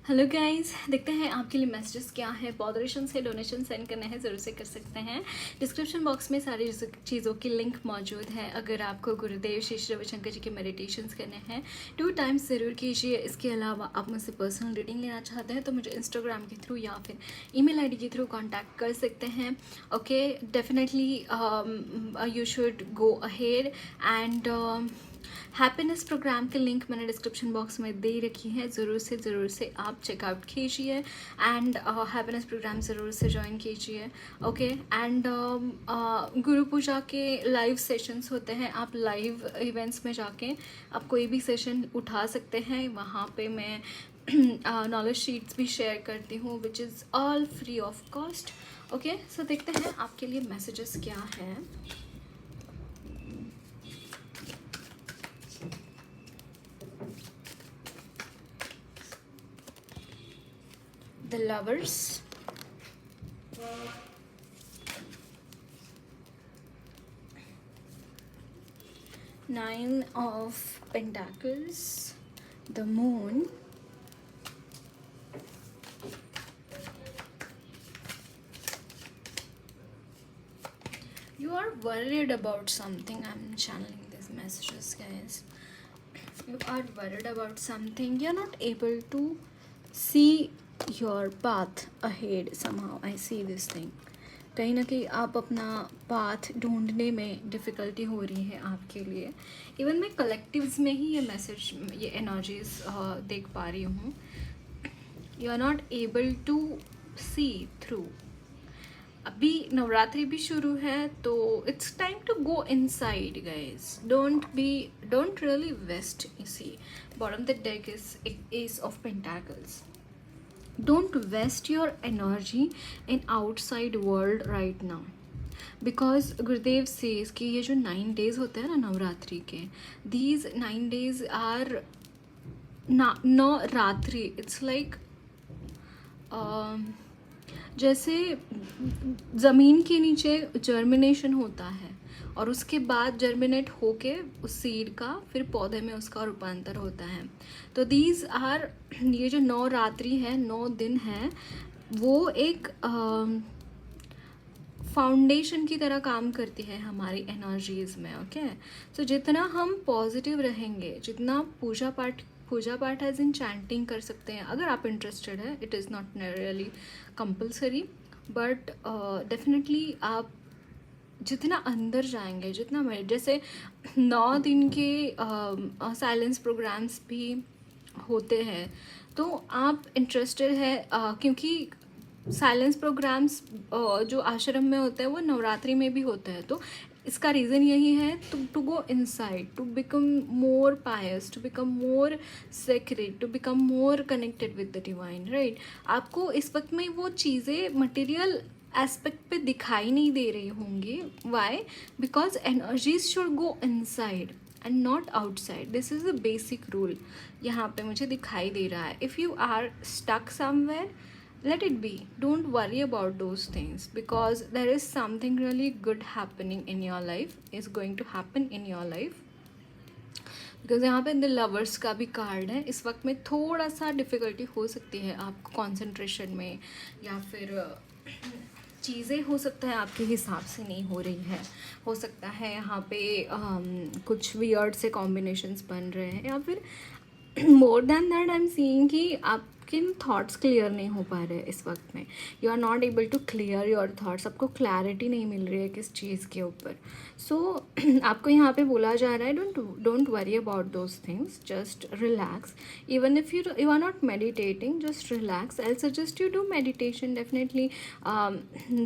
Hello guys, देखते हैं आपके लिए मैसेजेस क्या है। मॉडरेशन से डोनेशन सेंड करना है ज़रूर से कर सकते हैं। डिस्क्रिप्शन बॉक्स में सारी चीज़ों की लिंक मौजूद है। अगर आपको गुरुदेव श्री श्री रविशंकर जी के मेडिटेशंस करने हैं 2 टाइम्स ज़रूर कीजिए। इसके अलावा आप मुझसे पर्सनल रीडिंग लेना चाहते हैं तो मुझे इंस्टाग्राम के थ्रू या फिर ईमेल आईडी के थ्रू कॉन्टैक्ट कर सकते हैं। Okay, definitely you should go ahead and happiness program की लिंक मैंने डिस्क्रिप्शन बॉक्स में दे रखी है। ज़रूर से आप चेकआउट कीजिए एंड हैप्पीनेस प्रोग्राम ज़रूर से ज्वाइन कीजिए। ओके, एंड गुरु पूजा के लाइव सेशंस होते हैं। आप लाइव इवेंट्स में जाके आप कोई भी सेशन उठा सकते हैं। वहाँ पे मैं नॉलेज शीट्स भी शेयर करती हूँ which is all free of cost. Okay, so देखते हैं आपके लिए मैसेजेस क्या है। The Lovers, Nine of Pentacles, the Moon, you are worried about something. I'm channeling these messages, guys. You are worried about something. You're not able to see your path ahead somehow. I see this thing. कहीं ना कहीं आप अपना path ढूंढने में difficulty हो रही है आपके लिए। इवन मैं कलेक्टिव्स में ही ये मैसेज, ये एनर्जीज देख पा रही हूँ। You are not able to see through. अभी नवरात्रि भी शुरू है तो it's time to go inside guys. Don't really waste. You see bottom the deck is ace of pentacles. Don't waste your energy in outside world right now, because Gurudev says कि ये जो 9 days होते हैं ना नवरात्रि के, these 9 days are Navratri. It's like जैसे ज़मीन के नीचे जर्मिनेशन होता है और उसके बाद जर्मिनेट होके उस सीड का फिर पौधे में उसका रूपांतर होता है। तो दीज आर, ये जो 9 रात्रि है, 9 दिन है, वो एक फाउंडेशन की तरह काम करती है हमारी एनर्जीज़ में। ओके, सो जितना हम पॉजिटिव रहेंगे, जितना पूजा पाठ एज इन चैंटिंग कर सकते हैं अगर आप इंटरेस्टेड है। It is not really compulsory, but definitely आप जितना अंदर जाएंगे, जितना जैसे 9 दिन के साइलेंस प्रोग्राम्स भी होते हैं तो आप इंटरेस्टेड है क्योंकि साइलेंस प्रोग्राम्स जो आश्रम में होते हैं वो नवरात्रि में भी होते हैं। तो इसका रीज़न यही है to go inside, to become more pious, to become more sacred, to become more connected with the divine, right. आपको इस वक्त में वो चीज़ें मटेरियल एस्पेक्ट पे दिखाई नहीं दे रही होंगी। Why? Because energies should go inside and not outside. This is the basic rule यहाँ पे मुझे दिखाई दे रहा है। If you are stuck somewhere, let it be. Don't worry about those things, because there is something really good happening in your life, is going to happen in your life. Because यहाँ पे the lovers का भी card है। इस वक्त में थोड़ा सा डिफ़िकल्टी हो सकती है आपको कॉन्सेंट्रेशन में, या फिर चीज़ें हो सकता है आपके हिसाब से नहीं हो रही है। हो सकता है यहाँ पे कुछ वियर्ड से कॉम्बिनेशंस बन रहे हैं, या फिर more than that I am seeing कि आपके थॉट्स क्लियर नहीं हो पा रहे हैं इस वक्त में। You are not able to clear your thoughts. आपको क्लैरिटी नहीं मिल रही है किस चीज़ के ऊपर। सो आपको यहाँ पे बोला जा रहा है don't worry about those things, just relax. Even if you are not meditating, just relax. I suggest you do meditation definitely.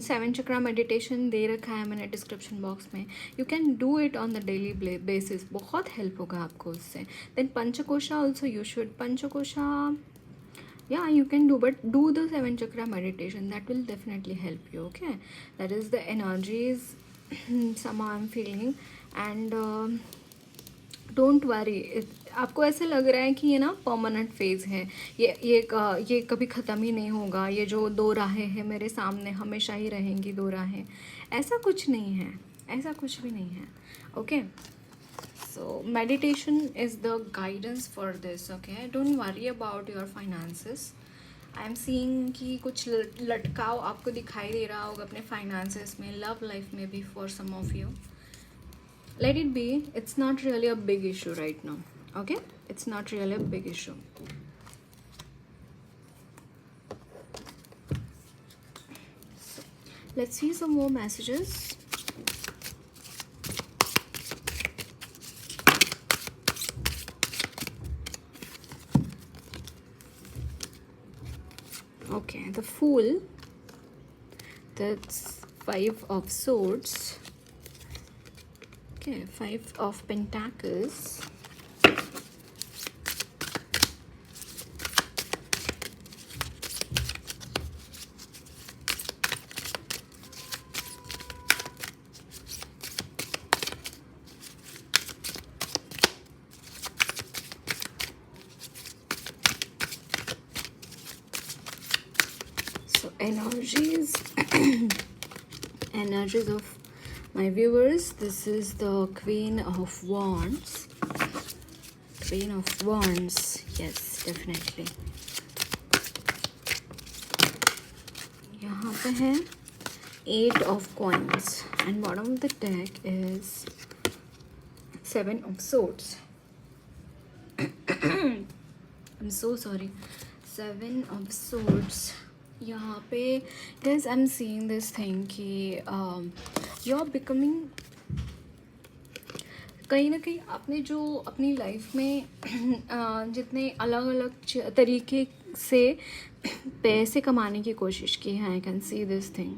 7 chakra meditation दे रखा है मैंने डिस्क्रिप्शन बॉक्स में। You can do it on the daily basis, बहुत help होगा आपको उससे। Then पंचकोशा ऑल्सो यू शुड, पंचकोशा yeah, you can do, but do the 7 chakra meditation. That will definitely help you. Okay, that is the energies somehow I'm feeling. And don't worry. आपको ऐसे लग रहा है कि ये ना परमानेंट फेज़ है, ये कभी ख़त्म ही नहीं होगा। ये जो 2 राहें हैं मेरे सामने हमेशा ही रहेंगी 2 राहें। ऐसा कुछ नहीं है, ऐसा कुछ भी नहीं है। Okay, so So meditation is the guidance for this. Okay, don't worry about your finances. I am seeing कि कुछ लटकाव आपको दिखाई दे रहा होगा अपने फाइनेंसेस में, लव लाइफ में भी for some of you. Let it be. It's not really a big issue right now. Okay, it's not really a big issue. So, let's see some more messages. Okay, the Fool. That's 5 of Swords. Okay, 5 of Pentacles. So energies energies of my viewers. This is the Queen of Wands. Queen of Wands, yes, definitely. यहाँ पे है 8 of Coins and bottom of the deck is 7 of Swords. I'm so sorry. 7 of Swords. यहाँ पे guys I'm seeing this thing कि you're becoming, कहीं ना कहीं आपने जो अपनी लाइफ में जितने अलग अलग तरीके से पैसे कमाने की कोशिश की है, I can see this thing,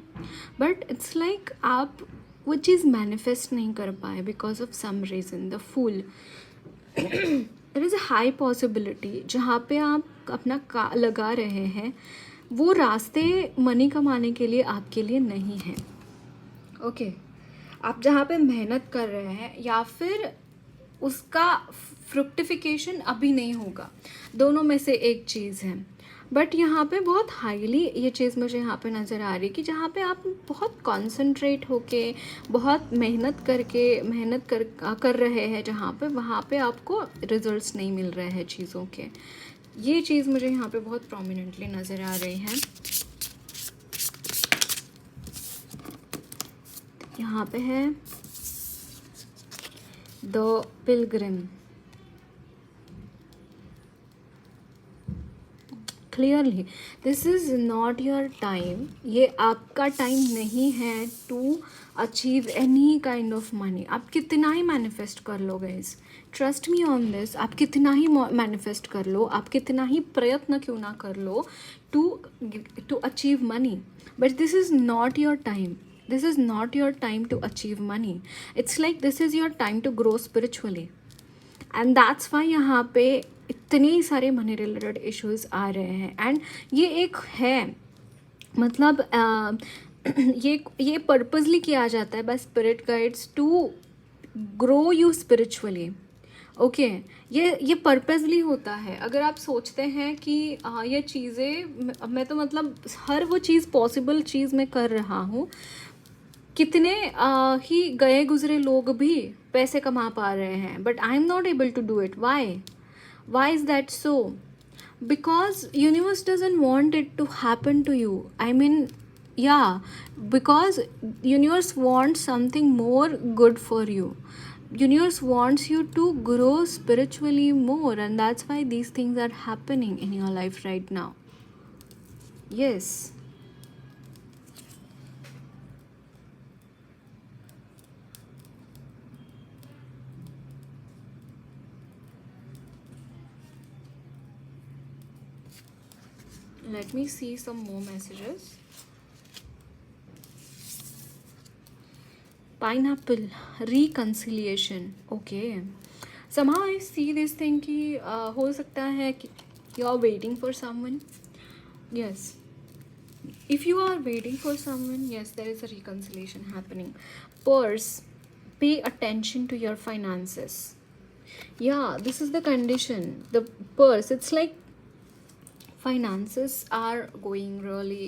but it's like आप वो चीज़ मैनिफेस्ट नहीं कर पाए because of some reason. The fool, there is a high possibility जहाँ पे आप अपना लगा रहे हैं वो रास्ते मनी कमाने के लिए आपके लिए नहीं है. ओके, आप जहाँ पे मेहनत कर रहे हैं या फिर उसका फ्रुक्टिफिकेशन अभी नहीं होगा, दोनों में से एक चीज़ है. बट यहाँ पे बहुत हाईली ये चीज़ मुझे यहाँ पे नज़र आ रही है कि जहाँ पे आप बहुत कॉन्सेंट्रेट होके बहुत मेहनत कर रहे हैं, जहाँ पे वहाँ पे आपको रिजल्ट्स नहीं मिल रहे हैं चीज़ों के. ये चीज़ मुझे यहाँ पे बहुत प्रोमिनेंटली नज़र आ रही है. यहाँ पे है the pilgrim. Clearly this is not your time. ये आपका टाइम नहीं है to achieve any kind of money. आप कितना ही मैनिफेस्ट कर लो guys, trust me on this, आप कितना ही मैनिफेस्ट कर लो, आप कितना ही प्रयत्न क्यों ना कर लो to achieve money, but this is not your time. This is not your time to achieve money. It's like this is your time to grow spiritually. And that's why यहाँ पे इतने सारे मनी रिलेटेड इश्यूज आ रहे हैं. And ये एक है मतलब ये पर्पसली किया जाता है by spirit guides to grow you spiritually. Okay, ये पर्पसली होता है. अगर आप सोचते हैं कि ये चीज़ें मैं तो मतलब हर वो चीज़ पॉसिबल चीज़ मैं कर रहा हूँ, कितने ही गए गुजरे लोग भी पैसे कमा पा रहे हैं, but I am not able to do it. Why is that so? Because universe doesn't want it to happen to you. I mean yeah, because universe wants something more good for you. Universe wants you to grow spiritually more, and that's why these things are happening in your life right now. Yes. Let me see some more messages. Pineapple, reconciliation. Okay, somehow I see this thing कि हो सकता है कि you are waiting for someone. Yes, if you are waiting for someone, yes, there is a reconciliation happening. Purse, pay attention to your finances. Yeah, this is the condition. The purse, it's like finances are going really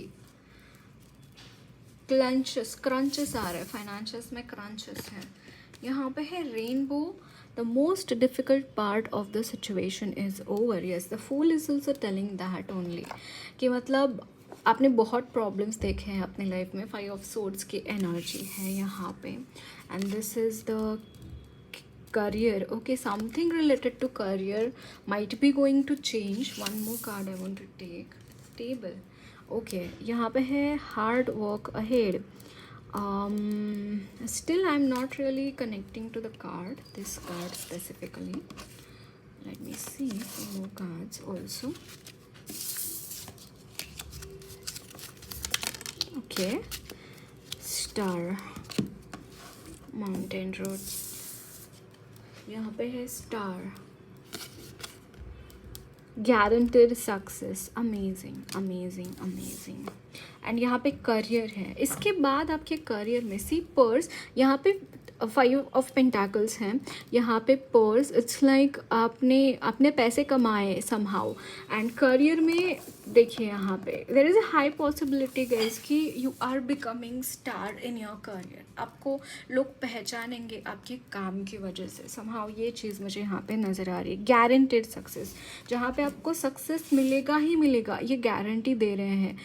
crunches आ रहे हैं. Financials में crunches हैं. यहाँ पे है rainbow, the most difficult part of the situation is over. Yes, the fool is also telling that only कि मतलब आपने बहुत प्रॉब्लम्स देखे हैं अपनी लाइफ में. 5 ऑफ सोर्ड्स की एनर्जी है यहाँ पे, and this is the career. Okay, something related to career might be going to change. One more card I want to take. Table. Okay, यहाँ पे है hard work ahead. Still I'm not really connecting to the card, this card specifically. Let me see some more cards also. Okay, star, mountain road. यहाँ पे है star, guaranteed success, amazing amazing amazing. And यहाँ पे career है. इसके बाद आपके career में सी पर्स, यहाँ पे 5 ऑफ पेंटाकल्स हैं, यहाँ पे पर्स. इट्स लाइक आपने पैसे कमाए समहाउ, एंड करियर में देखिए यहाँ पे there is a high possibility guys कि you are becoming star in your career. आपको लोग पहचानेंगे आपके काम की वजह से समहाउ. ये चीज़ मुझे यहाँ पे नज़र आ रही है. गारंटेड सक्सेस, जहाँ पे आपको सक्सेस मिलेगा ही मिलेगा, ये गारंटी दे रहे हैं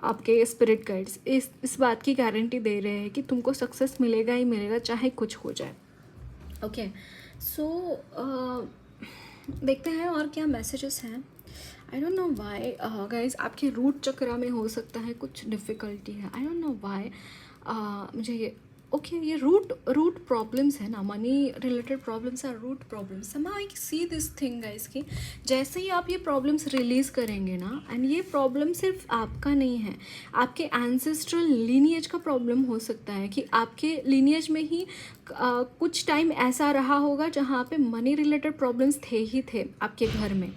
आपके स्पिरिट गाइड्स. इस बात की गारंटी दे रहे हैं कि तुमको सक्सेस मिलेगा ही मिलेगा, चाहे कुछ हो जाए. ओके, सो देखते हैं और क्या मैसेजेस हैं. I don't know why guys, आपके रूट चक्रा में हो सकता है कुछ डिफ़िकल्टी है. आई डोंट नो वाई मुझे ये ये रूट प्रॉब्लम्स है ना, money related problems are root problems. Some I see this thing guys कि जैसे ही आप ये प्रॉब्लम्स रिलीज़ करेंगे ना, एंड ये प्रॉब्लम सिर्फ आपका नहीं है, आपके एंसेस्ट्रल लीनिएज का प्रॉब्लम हो सकता है कि आपके लीनिएज में ही कुछ टाइम ऐसा रहा होगा जहाँ पे मनी रिलेटेड प्रॉब्लम्स थे ही थे आपके घर में.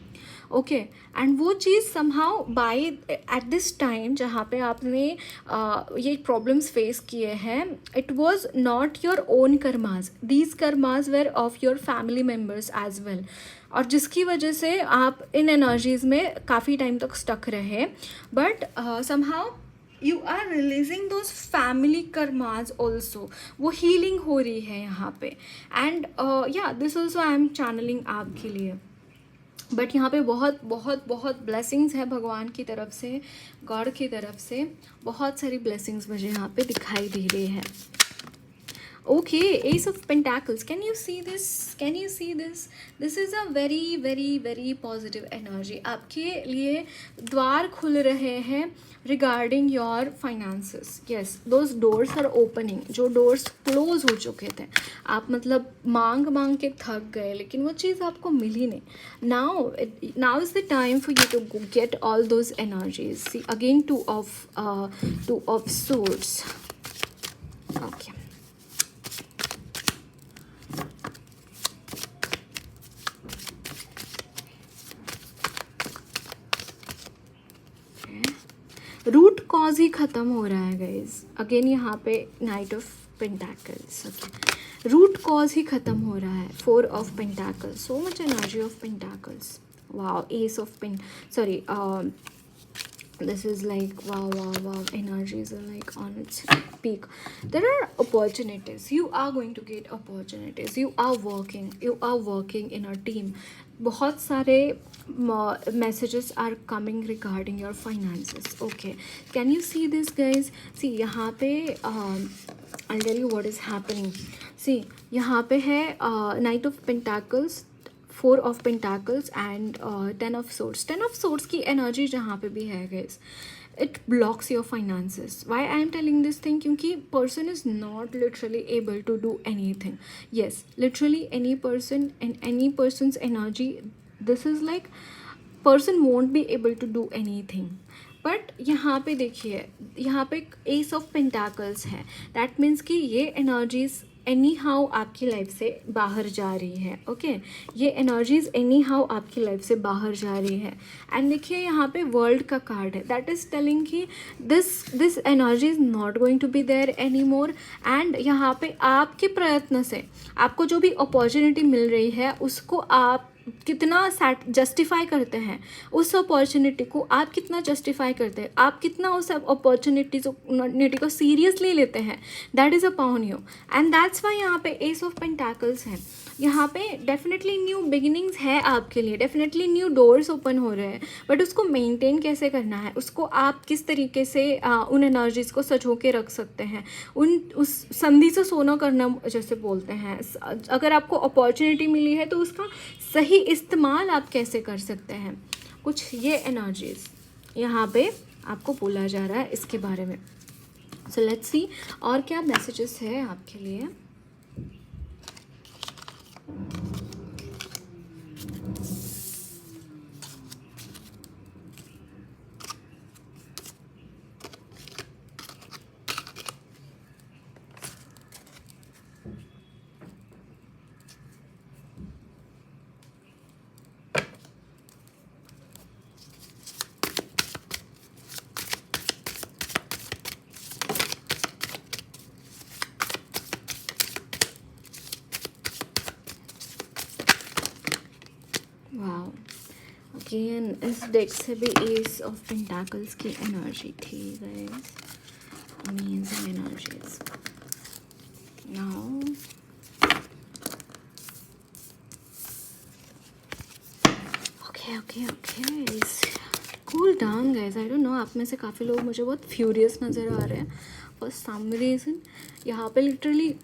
ओके, एंड वो चीज़ somehow by at this time जहाँ पे आपने ये प्रॉब्लम्स फेस किए हैं, it was not your own karmas, these karmas were of your family members as well, और जिसकी वजह से आप इन एनर्जीज़ में काफ़ी टाइम तक स्टक रहे. But somehow you are releasing those family karmas also. वो हीलिंग हो रही है यहाँ पे. And yeah this also I am channeling आपके लिए. बट यहाँ पे बहुत बहुत बहुत ब्लेसिंग्स है भगवान की तरफ से, गॉड की तरफ से. बहुत सारी ब्लेसिंग्स मुझे यहाँ पे दिखाई दे रही है. Okay, ace of pentacles, can you see this, can you see this. This is a very very very positive energy. आपके लिए द्वार खुल रहे हैं regarding your finances. Yes, those doors are opening. जो डोर्स क्लोज हो चुके थे, आप मतलब मांग के थक गए, लेकिन वो चीज़ आपको मिली नहीं. Now is the time for you to get all those energies. See again two of swords. Okay, root cause ही ख़त्म हो रहा है गाइज. अगेन यहाँ पे knight of pentacles. Okay, root cause ही ख़त्म हो रहा है. 4 of pentacles, so much energy of pentacles. Wow, ace of sorry, this is like wow, energies are like on its peak. There are opportunities, you are going to get opportunities. You are working in a team. बहुत सारे messages are coming regarding your finances. Okay, can you see this guys? See यहाँ पे I'll tell you what is happening. See यहाँ पे है Knight of Pentacles, 4 of pentacles and 10 of swords. 10 of swords की energy जहाँ पे भी है guys, it blocks your finances. Why I am telling this thing, क्योंकि person is not literally able to do anything. Yes, literally any person in any person's energy, this is like person won't be able to do anything. But यहाँ पे देखिए, यहाँ पे ace of pentacles है. That means कि ये energies any how आपकी life से बाहर जा रही है. ओके, ये एनर्जीज एनी हाउ आपकी लाइफ से बाहर जा रही है. एंड देखिए यहाँ पे वर्ल्ड का कार्ड है. दैट इज़ टेलिंग कि this energy is not going to be there any more. And यहाँ पे आपके प्रयत्न से आपको जो भी अपॉर्चुनिटी मिल रही है, उसको आप कितना जस्टिफाई करते हैं, उस अपॉर्चुनिटी को आप कितना जस्टिफाई करते हैं, आप कितना उस अपॉर्चुनिटी को सीरियसली लेते हैं, that is upon you. And that's why यहाँ पे एस ऑफ पेंटाकल्स है. यहाँ पे डेफिनेटली न्यू बिगिनिंग्स है आपके लिए, डेफिनेटली न्यू डोर्स ओपन हो रहे हैं, बट उसको मेंटेन कैसे करना है, उसको आप किस तरीके से उन एनर्जीज़ को सजो के रख सकते हैं, उस संधि से सोना करना जैसे बोलते हैं। अगर आपको अपॉर्चुनिटी मिली है तो उसका सही इस्तेमाल आप कैसे कर सकते हैं, कुछ ये एनर्जीज़ यहाँ पे आपको बोला जा रहा है इसके बारे में। सो लेट्स सी और क्या मैसेजेस है आपके लिए। वाओ, अगेन इस डेक से भी एस ऑफ पेंटाकल्स की एनर्जी थी guys, amazing energies. Now okay cool down guys. I don't know, आप में से काफ़ी लोग मुझे बहुत फ्यूरियस नज़र आ रहे हैं फॉर सम रीज़न। यहाँ पे लिटरली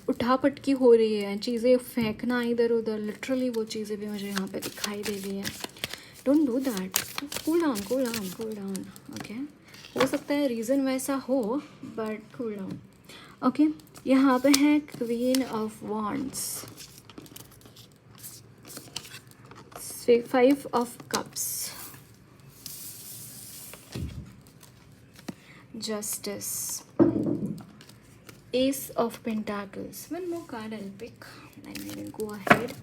उठा पटकी हो रही है, चीज़ें फेंकना इधर उधर, लिटरली वो चीज़ें भी मुझे यहाँ पे दिखाई दे रही है। Don't do that, cool down. Okay, हो सकता है रीज़न वैसा हो, बट कूल डाउन। ओके, यहाँ पे है queen of wands, 5 of cups, justice, Ace of Pentacles. One more card I'll pick and we will go ahead.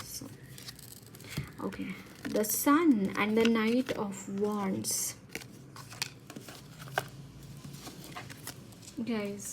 So, okay, the Sun and the Knight of Wands. Guys,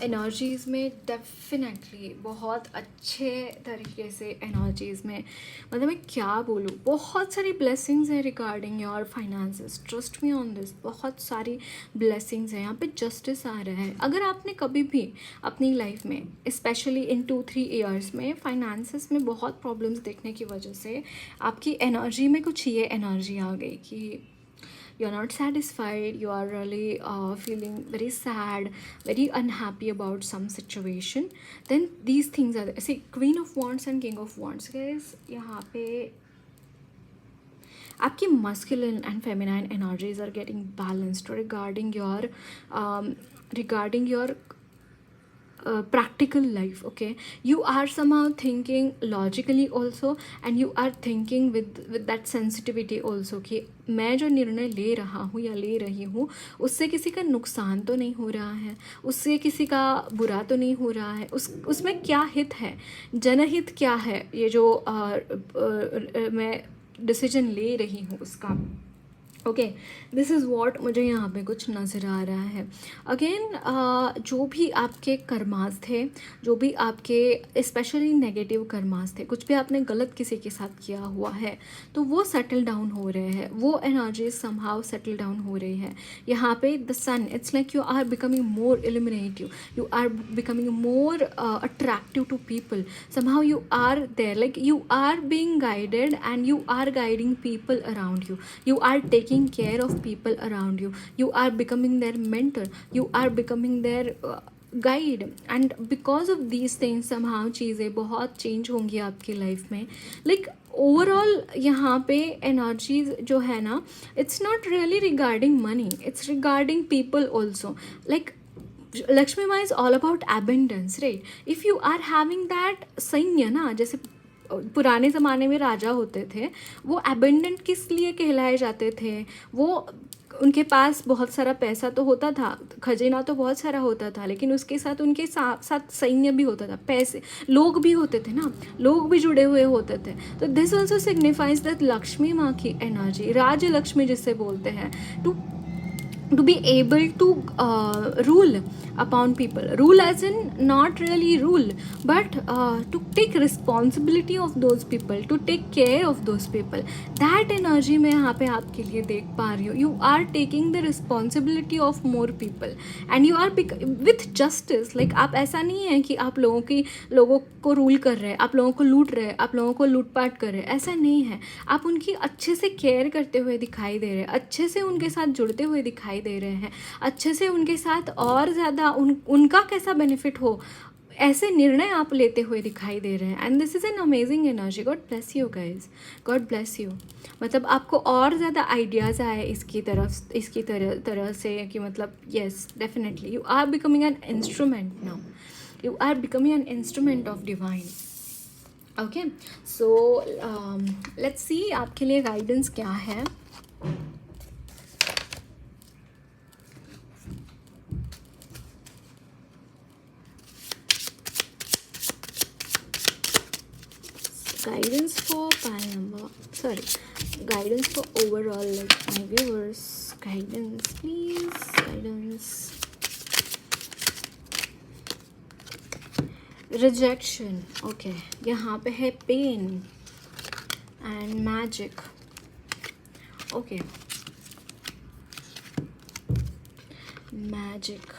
energies में definitely बहुत अच्छे तरीके से energies में, मतलब मैं क्या बोलूँ, बहुत सारी ब्लेसिंग्स हैं regarding your finances. Trust me on this, बहुत सारी ब्लेसिंग्स हैं। यहाँ पे जस्टिस आ रहा है। अगर आपने कभी भी अपनी लाइफ में स्पेशली इन 2-3 ईयर्स में फाइनेंसेस में बहुत प्रॉब्लम्स देखने की वजह से आपकी एनर्जी में कुछ ये एनर्जी आ गई कि you're not satisfied, you are really feeling very sad, very unhappy about some situation, then these things are there. See, Queen of Wands and King of Wands guys, यहाँ पे आपकी masculine and feminine energies are getting balanced regarding your practical life. Okay, you are somehow thinking logically also, and you are thinking with that sensitivity also कि मैं जो निर्णय ले रहा हूँ या ले रही हूँ उससे किसी का नुकसान तो नहीं हो रहा है, उससे किसी का बुरा तो नहीं हो रहा है, उसमें क्या हित है, जनहित क्या है, ये जो मैं डिसीजन ले रही हूँ उसका। ओके, दिस इज़ वॉट मुझे यहाँ पे कुछ नज़र आ रहा है। अगेन जो भी आपके कर्मास थे, जो भी आपके स्पेशली नेगेटिव कर्मास थे, कुछ भी आपने गलत किसी के साथ किया हुआ है तो वो सेटल डाउन हो रहे हैं, वो एनर्जीज समहाउ सेटल डाउन हो रही है। यहाँ पे the sun, it's like you are becoming more illuminative, you are becoming more attractive to people, somehow you are there, like you are being guided and you are guiding people around you, you are taking care of people around you, you are becoming their mentor, you are becoming their guide, and because of these things somehow चीज़ें बहुत change होंगी आपकी life में। Like overall यहाँ पे energies जो है ना, it's not really regarding money, it's regarding people also. Like Lakshmi माँ is all about abundance, right? If you are having that sign ना, जैसे पुराने ज़माने में राजा होते थे, वो एबेंडेंट किस लिए कहलाए जाते थे? वो उनके पास बहुत सारा पैसा तो होता था, खजाना तो बहुत सारा होता था, लेकिन उसके साथ उनके साथ सैन्य भी होता था, पैसे, लोग भी होते थे ना, लोग भी जुड़े हुए होते थे। तो this also signifies that Lakshmi माँ की एनर्जी, राज लक्ष्मी जिसे बोलते हैं, to to be able to rule upon people. Rule as in not really rule, but to take responsibility of those people, to take care of those people. That energy मैं यहाँ पे आपके लिए देख पा रही हूँ. You are taking the responsibility of more people and you are with justice. Like आप ऐसा नहीं है कि आप लोगों को रूल कर रहे हैं, आप लोगों को लूट रहे हैं, आप लोगों को लूटपाट कर रहे हैं. ऐसा नहीं है. आप उनकी अच्छे से केयर करते हुए दिखाई दे रहे हैं, अच्छे से उनके साथ जुड़ते हुए दिखाई दे रहे हैं, अच्छे से उनके साथ और ज़्यादा उनका कैसा बेनिफिट हो ऐसे निर्णय आप लेते हुए दिखाई दे रहे हैं. And this is an amazing energy. God bless you guys, God bless you. मतलब आपको और ज़्यादा आइडियाज़ आए इसकी तरह से कि मतलब yes definitely you are becoming an instrument now. You are becoming an instrument of divine. Okay, so let's see आपके लिए गाइडेंस क्या है. Guidance for pile number, guidance for overall, like my viewers. Guidance please, guidance. Rejection, okay. यहाँ पे है pain and magic. Okay, magic.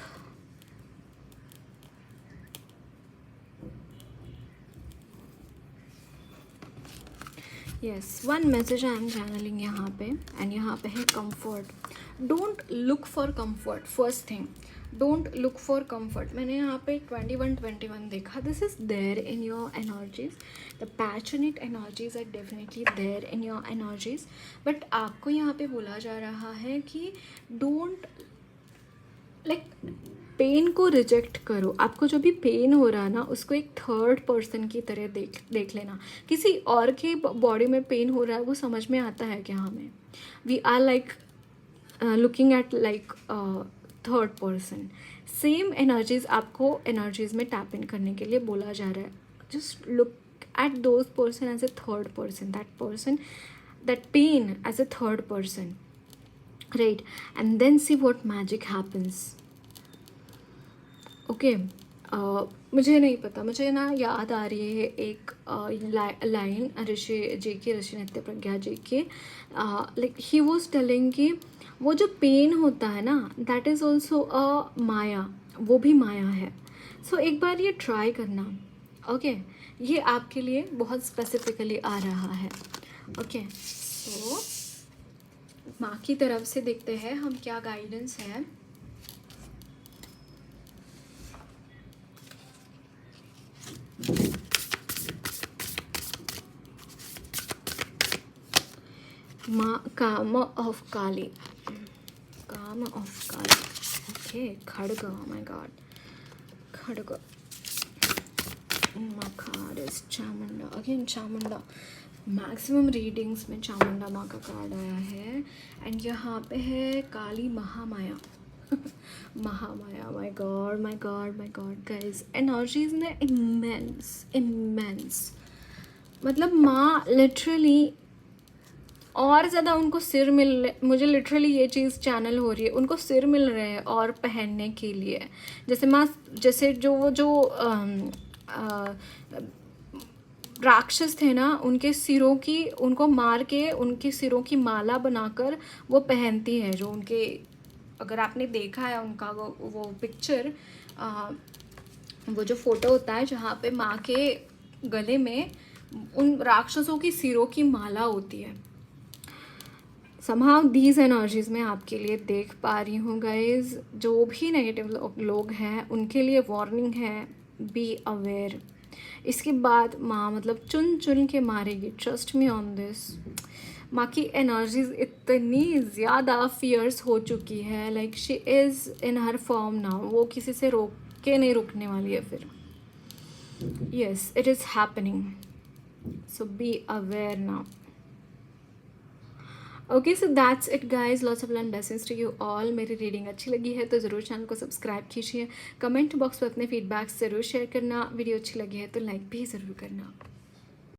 yes, one message I am channeling यहाँ पे. and यहाँ पे है comfort. don't look for comfort. first thing, don't look for comfort. मैंने यहाँ पे 21 देखा. this is there in your energies. the passionate energies are definitely there in your energies. but आपको यहाँ पे बोला जा रहा है कि don't पेन को रिजेक्ट करो. आपको जो भी पेन हो रहा है ना उसको एक थर्ड पर्सन की तरह देख लेना. किसी और के बॉडी में पेन हो रहा है वो समझ में आता है क्या हमें? We are like looking at like third person. Same energies आपको एनर्जीज में टैप इन करने के लिए बोला जा रहा है. Just look at those person as a third person. That pain as a third person, right? And then see what magic happens. Okay, मुझे नहीं पता, मुझे ना याद आ रही है एक लाइन ऋषि नित्य प्रज्ञा जी के. लाइक ही वॉज टेलिंग कि वो जो पेन होता है ना दैट इज़ ऑल्सो अ माया. वो भी माया है. सो एक बार ये ट्राई करना. ओके, ये आपके लिए बहुत स्पेसिफिकली आ रहा है. ओके, सो माँ की तरफ से देखते हैं हम क्या गाइडेंस है. काम ऑफ काली. ओके, खड़ग. माय गॉड, खड़ग. माँ card is Chamunda. Again Chamunda. Maximum readings में चामुंडा माँ का कार्ड आया है. एंड यहाँ पे है Kali Mahamaya. Mahamaya. My god guys, energies ने इमेंस मतलब माँ लिटरली और ज़्यादा उनको सिर मिल, मुझे लिटरली ये चीज़ चैनल हो रही है. उनको सिर मिल रहे हैं और पहनने के लिए. जैसे माँ, जैसे जो राक्षस थे ना उनको मार के उनके सिरों की माला बनाकर वो पहनती है. जो उनके, अगर आपने देखा है उनका वो पिक्चर, वो जो फोटो होता है जहाँ पे माँ के गले में उन राक्षसों की सिरों की माला होती है. समहाउ दीज एनर्जीज मैं आपके लिए देख पा रही हूँ गाइज. जो भी नेगेटिव लोग हैं उनके लिए वार्निंग है, बी अवेयर. इसके बाद माँ मतलब चुन के मारेगी. Trust me on this. माँ की एनर्जीज इतनी ज़्यादा फियर्स हो चुकी है. Like she is in her form now. वो किसी से रोक के नहीं रुकने वाली है फिर. Yes, it is happening. So be aware now. Okay, so that's it guys. Lots of love and blessings to you all. मेरी रीडिंग अच्छी लगी है तो ज़रूर चैनल को सब्सक्राइब कीजिए. कमेंट बॉक्स में अपने फीडबैक्स ज़रूर शेयर करना. वीडियो अच्छी लगी है तो लाइक भी ज़रूर करना.